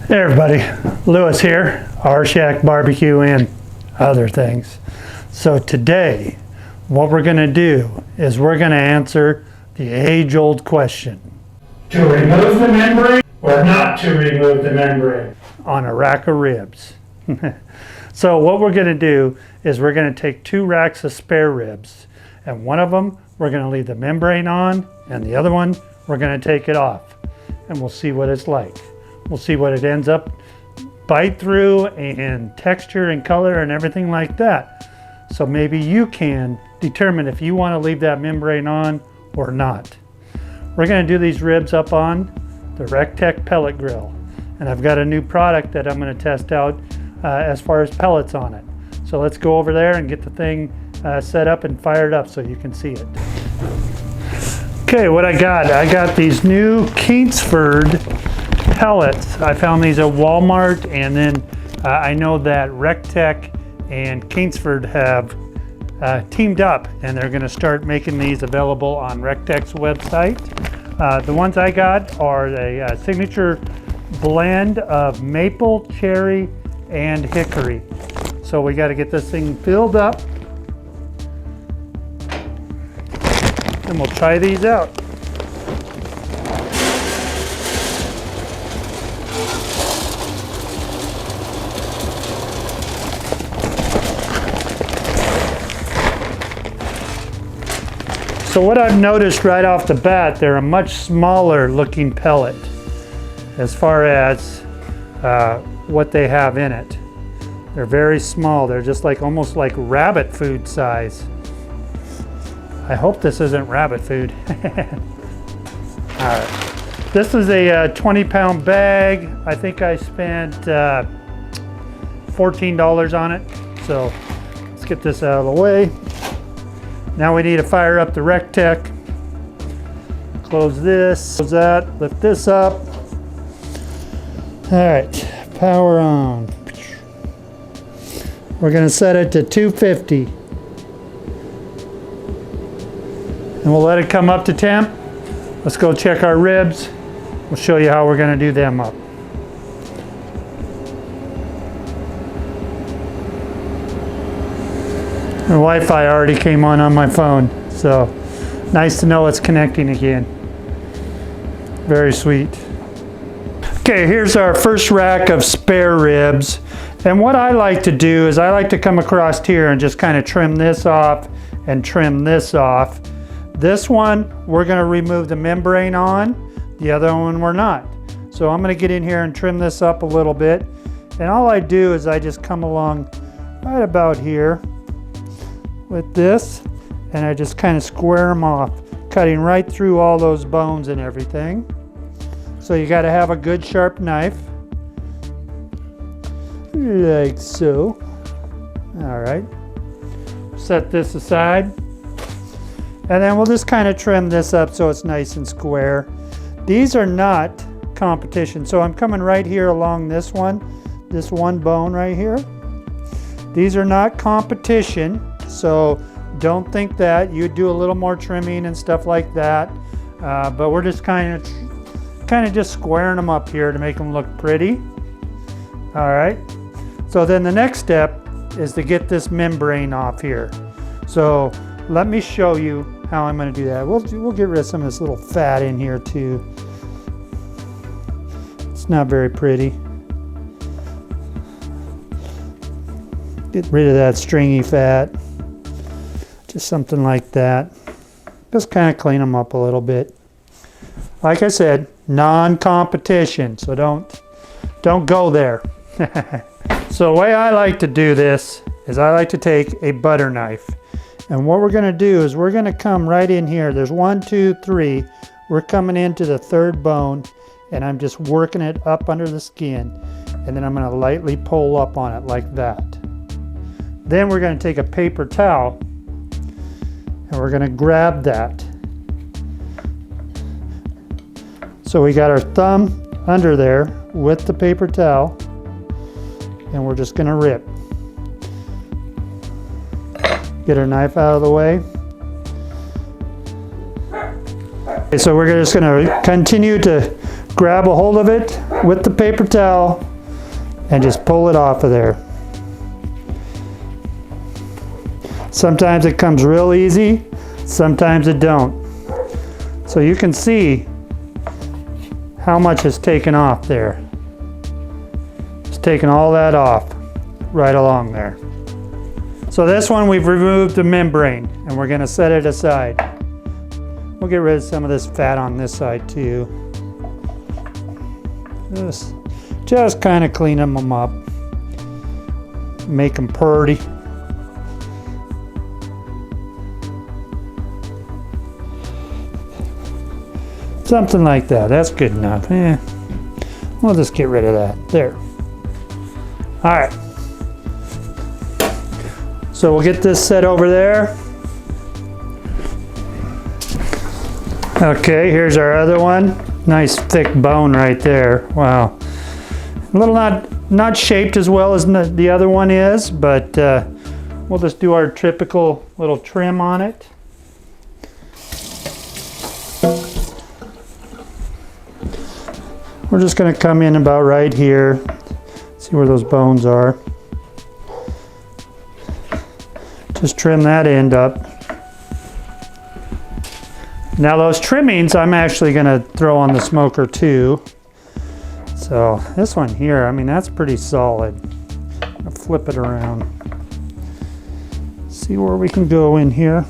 Hey everybody, Lewis here, Rshackbbq and other things. So today, what we're going to do is we're going to answer the age-old question. To remove the membrane or not to remove the membrane on a rack of ribs. So what we're going to do is we're going to take 2 racks of spare ribs, and one of them we're going to leave the membrane on, and the other one we're going to take it off, and we'll see what it's like. We'll see what it ends up bite through and texture and color and everything like that. So maybe you can determine if you want to leave that membrane on or not. We're going to do these ribs up on the Rshackbbq pellet grill. And I've got a new product that I'm going to test out as far as pellets on it. So let's go over there and get the thing set up and fired up so you can see it. Okay, what I got these new Kingsford pellets. I found these at Walmart, and then I know that Rshackbbq and Kingsford have teamed up, and they're going to start making these available on Rshackbbq's website. The ones I got are a signature blend of maple, cherry, and hickory. So we got to get this thing filled up, and we'll try these out. So what I've noticed right off the bat, they're a much smaller looking pellet as far as what they have in it. They're very small. They're just like almost like rabbit food size. I hope this isn't rabbit food. All right. This is a 20-pound bag. I think I spent $14 on it. So let's get this out of the way. Now we need to fire up the Rshackbbq. Close this, close that, lift this up. All right, power on. We're gonna set it to 250. And we'll let it come up to temp. Let's go check our ribs. We'll show you how we're gonna do them up. The Wi-Fi already came on my phone, so nice to know it's connecting again. Very sweet. Okay, here's our first rack of spare ribs. And what I like to do is I like to come across here and just kind of trim this off and trim this off. This one, we're gonna remove the membrane on. The other one, we're not. So I'm gonna get in here and trim this up a little bit. And all I do is I just come along right about here with this, and I just kind of square them off, cutting right through all those bones and everything. So you got to have a good sharp knife, like so. All right, set this aside, and then we'll just kind of trim this up so it's nice and square. These are not competition, so I'm coming right here along this one bone right here. These are not competition. So don't think that. You do a little more trimming and stuff like that, but we're just kind of just squaring them up here to make them look pretty. All right. So then the next step is to get this membrane off here. So let me show you how I'm going to do that. We'll get rid of some of this little fat in here too. It's not very pretty. Get rid of that stringy fat. Just something like that. Just kind of clean them up a little bit. Like I said, non-competition, so don't go there. So the way I like to do this is I like to take a butter knife. And what we're gonna do is we're gonna come right in here. There's 1, 2, 3. We're coming into the 3rd bone, and I'm just working it up under the skin. And then I'm gonna lightly pull up on it like that. Then we're gonna take a paper towel, and we're going to grab that. So we got our thumb under there with the paper towel, and we're just going to rip. Get our knife out of the way. Okay, so we're just going to continue to grab a hold of it with the paper towel and just pull it off of there. Sometimes it comes real easy, sometimes it don't. So you can see how much is taken off there. It's taken all that off right along there. So this one we've removed the membrane and we're going to set it aside. We'll get rid of some of this fat on this side too. Just kind of clean them up. Make them purty. Something like that. That's good enough. We'll just get rid of that. There. Alright. So we'll get this set over there. Okay, here's our other one. Nice thick bone right there. Wow. A little not shaped as well as the other one is, but we'll just do our typical little trim on it. We're just going to come in about right here, see where those bones are. Just trim that end up. Now those trimmings I'm actually going to throw on the smoker too. So this one here, I mean, that's pretty solid. I'll flip it around. See where we can go in here.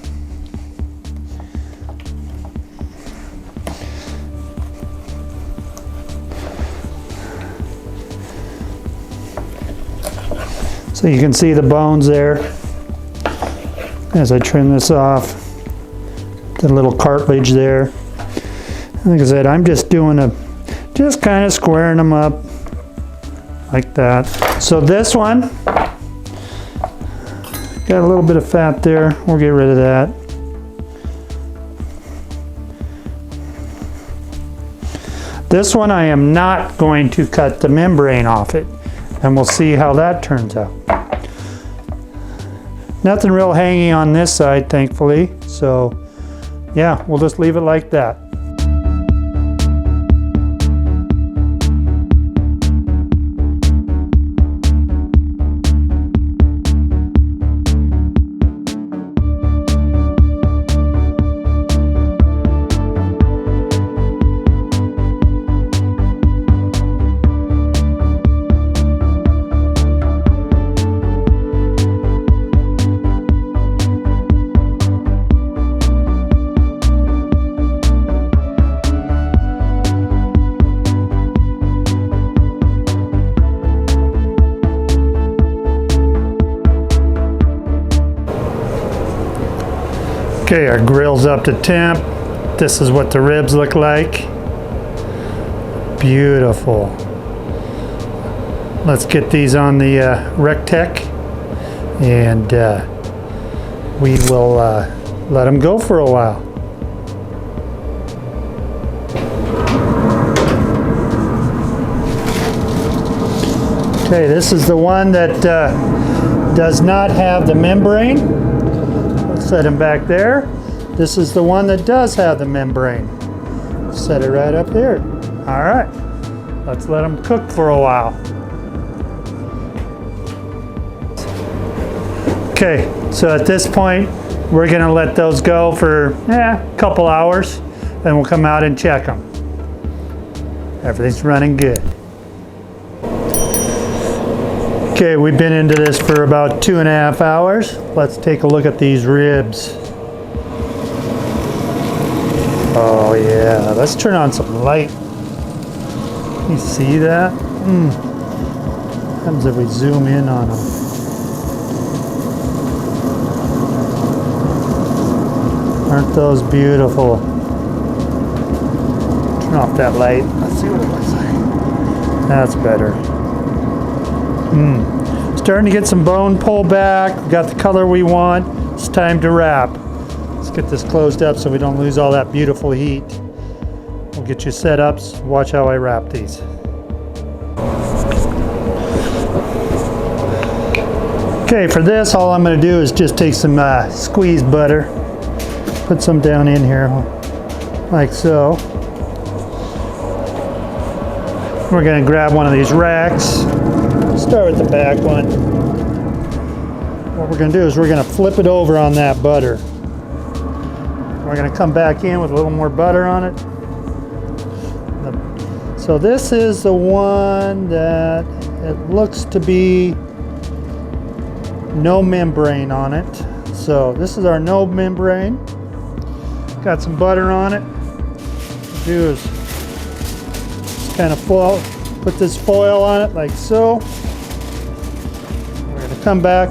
So you can see the bones there as I trim this off. The little cartilage there. Like I said, I'm just just kind of squaring them up like that. So this one, got a little bit of fat there. We'll get rid of that. This one I am not going to cut the membrane off it, and we'll see how that turns out. Nothing real hanging on this side, thankfully, so yeah, we'll just leave it like that. Okay, our grill's up to temp. This is what the ribs look like. Beautiful. Let's get these on the Rshackbbq and we will let them go for a while. Okay, this is the one that does not have the membrane. Set him back there. This is the one that does have the membrane. Set it right up here. All right, let's let them cook for a while. Okay, so at this point, we're gonna let those go for a couple hours, and we'll come out and check them. Everything's running good. Okay, we've been into this for about 2.5 hours. Let's take a look at these ribs. Oh yeah, let's turn on some light. You see that? What happens if we zoom in on them? Aren't those beautiful? Turn off that light. Let's see what it looks like. That's better. Starting to get some bone pull back. We got the color we want. It's time to wrap. Let's get this closed up so we don't lose all that beautiful heat. We'll get you set up. Watch how I wrap these. Okay, for this, all I'm going to do is just take some squeezed butter. Put some down in here, like so. We're going to grab one of these racks. Start with the back one. What we're going to do is we're going to flip it over on that butter. We're going to come back in with a little more butter on it. So this is the one that it looks to be no membrane on it. So this is our no membrane. Got some butter on it. What we'll do is just kind of put this foil on it like so. We're going to come back.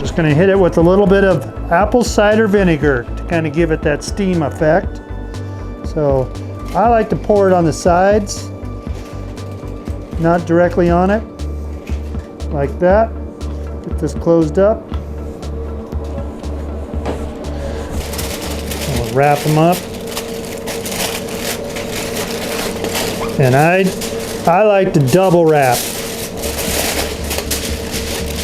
Just going to hit it with a little bit of apple cider vinegar to kind of give it that steam effect. So I like to pour it on the sides, not directly on it, like that. Get this closed up. We'll wrap them up. And I like to double wrap.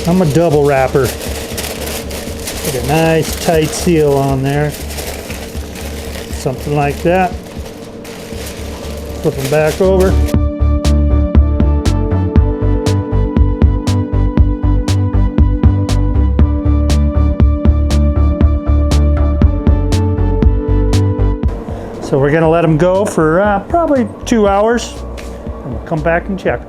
I'm a double wrapper. Put a nice tight seal on there. Something like that. Flip them back over. So we're going to let them go for probably 2 hours, and we'll come back and check.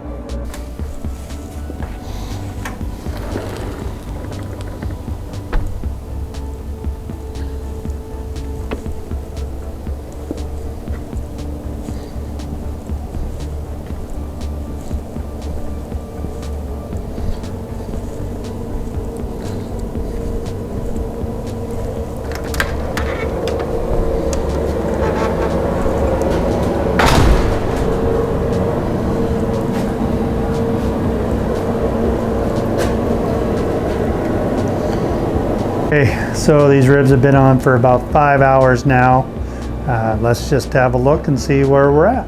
Okay, so these ribs have been on for about 5 hours now. Let's just have a look and see where we're at.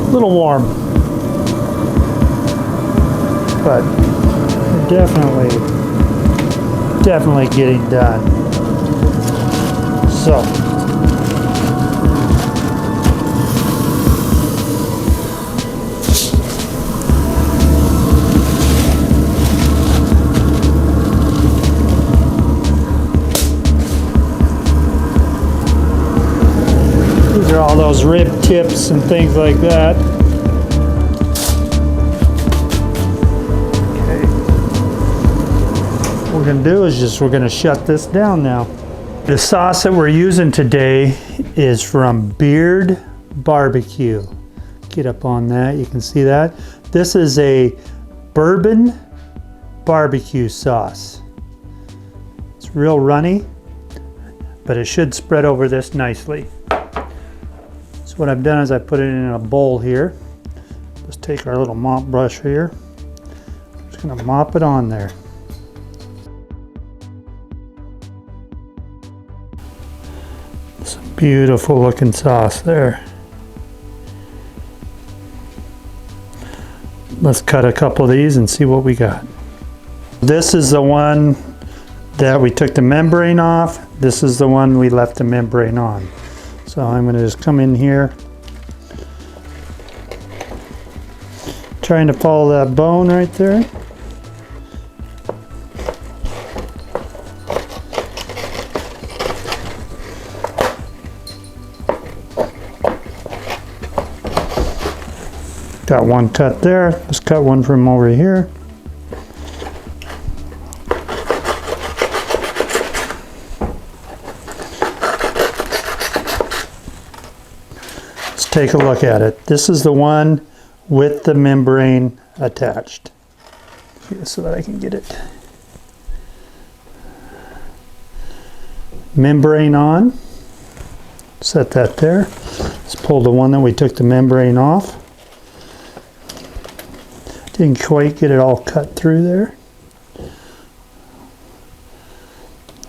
A little warm, but definitely getting done. So these are all those rib tips and things like that. Okay. What we're going to do is we're going to shut this down now. The sauce that we're using today is from Beard Barbecue. Get up on that, you can see that. This is a bourbon barbecue sauce. It's real runny, but it should spread over this nicely. So what I've done is I put it in a bowl here. Just take our little mop brush here. Just gonna mop it on there. It's a beautiful looking sauce there. Let's cut a couple of these and see what we got. This is the one that we took the membrane off. This is the one we left the membrane on. So I'm going to just come in here, trying to follow that bone right there. Got one cut there. Let's cut one from over here. Take a look at it. This is the one with the membrane attached. Here, so that I can get it. Membrane on. Set that there. Let's pull the one that we took the membrane off. Didn't quite get it all cut through there.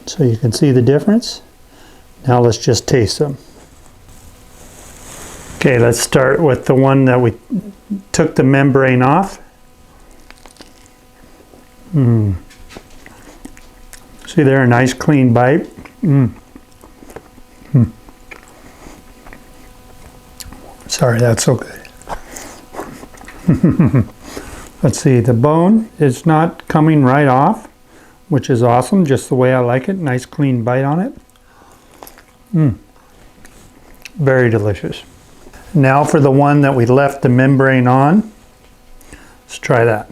So you can see the difference. Now let's just taste them. Okay, let's start with the one that we took the membrane off. See there, a nice clean bite. Sorry, that's so good. Let's see, the bone is not coming right off, which is awesome, just the way I like it. Nice clean bite on it. Very delicious. Now for the one that we left the membrane on. Let's try that.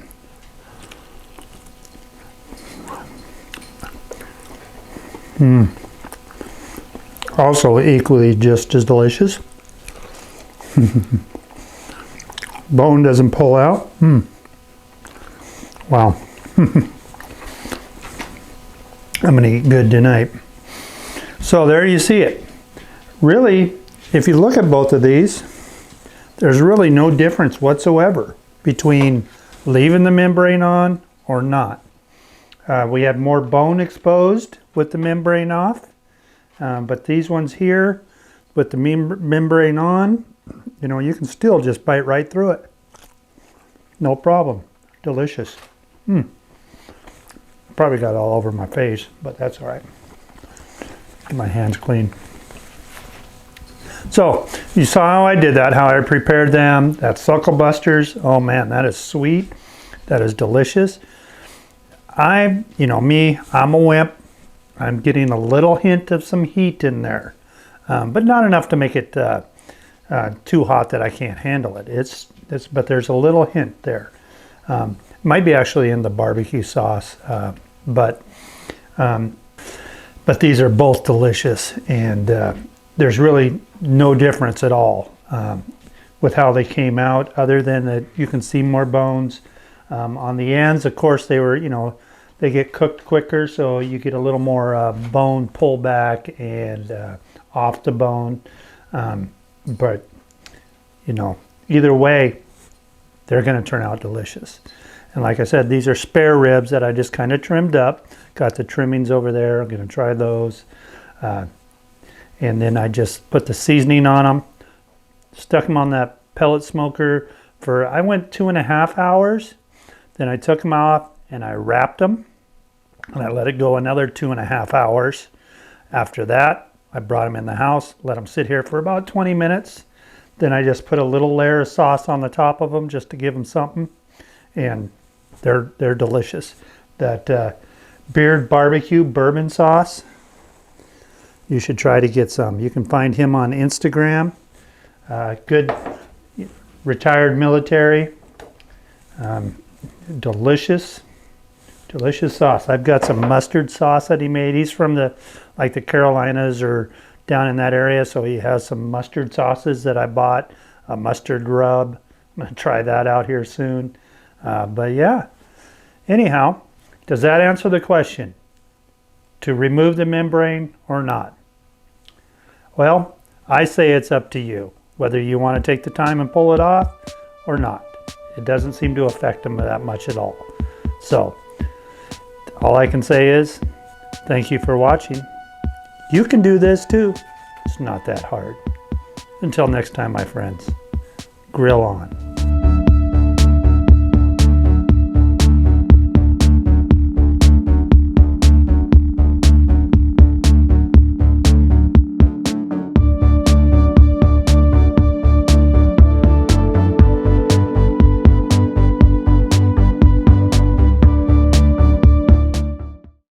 Also equally just as delicious. Bone doesn't pull out. Wow. I'm gonna eat good tonight. So there you see it. Really, if you look at both of these, there's really no difference whatsoever between leaving the membrane on or not. We had more bone exposed with the membrane off, but these ones here with the membrane on, you know, you can still just bite right through it. No problem. Delicious. Probably got all over my face, but that's all right. Get my hands clean. So you saw how I did that, how I prepared them. That's Sucklebusters. Oh man, that is sweet. That is delicious. You know me, I'm a wimp. I'm getting a little hint of some heat in there, but not enough to make it too hot that I can't handle it. But there's a little hint there. Might be actually in the barbecue sauce, but these are both delicious, and there's really no difference at all with how they came out, other than that you can see more bones on the ends. Of course, they were, you know, they get cooked quicker, so you get a little more bone pullback and off the bone. But you know, either way, they're going to turn out delicious. And like I said, these are spare ribs that I just kind of trimmed up. Got the trimmings over there. I'm going to try those. And then I just put the seasoning on them. Stuck them on that pellet smoker for, I went 2.5 hours. Then I took them off and I wrapped them. And I let it go another 2.5 hours. After that, I brought them in the house, let them sit here for about 20 minutes. Then I just put a little layer of sauce on the top of them just to give them something. And they're delicious. That Beard Barbecue bourbon sauce, you should try to get some. You can find him on Instagram. Good retired military. Delicious sauce. I've got some mustard sauce that he made. He's from the Carolinas or down in that area, so he has some mustard sauces that I bought. A mustard rub. I'm gonna try that out here soon. But yeah, anyhow, does that answer the question? To remove the membrane or not? Well, I say it's up to you, whether you want to take the time and pull it off or not. It doesn't seem to affect them that much at all. So, all I can say is, thank you for watching. You can do this too. It's not that hard. Until next time, my friends, grill on.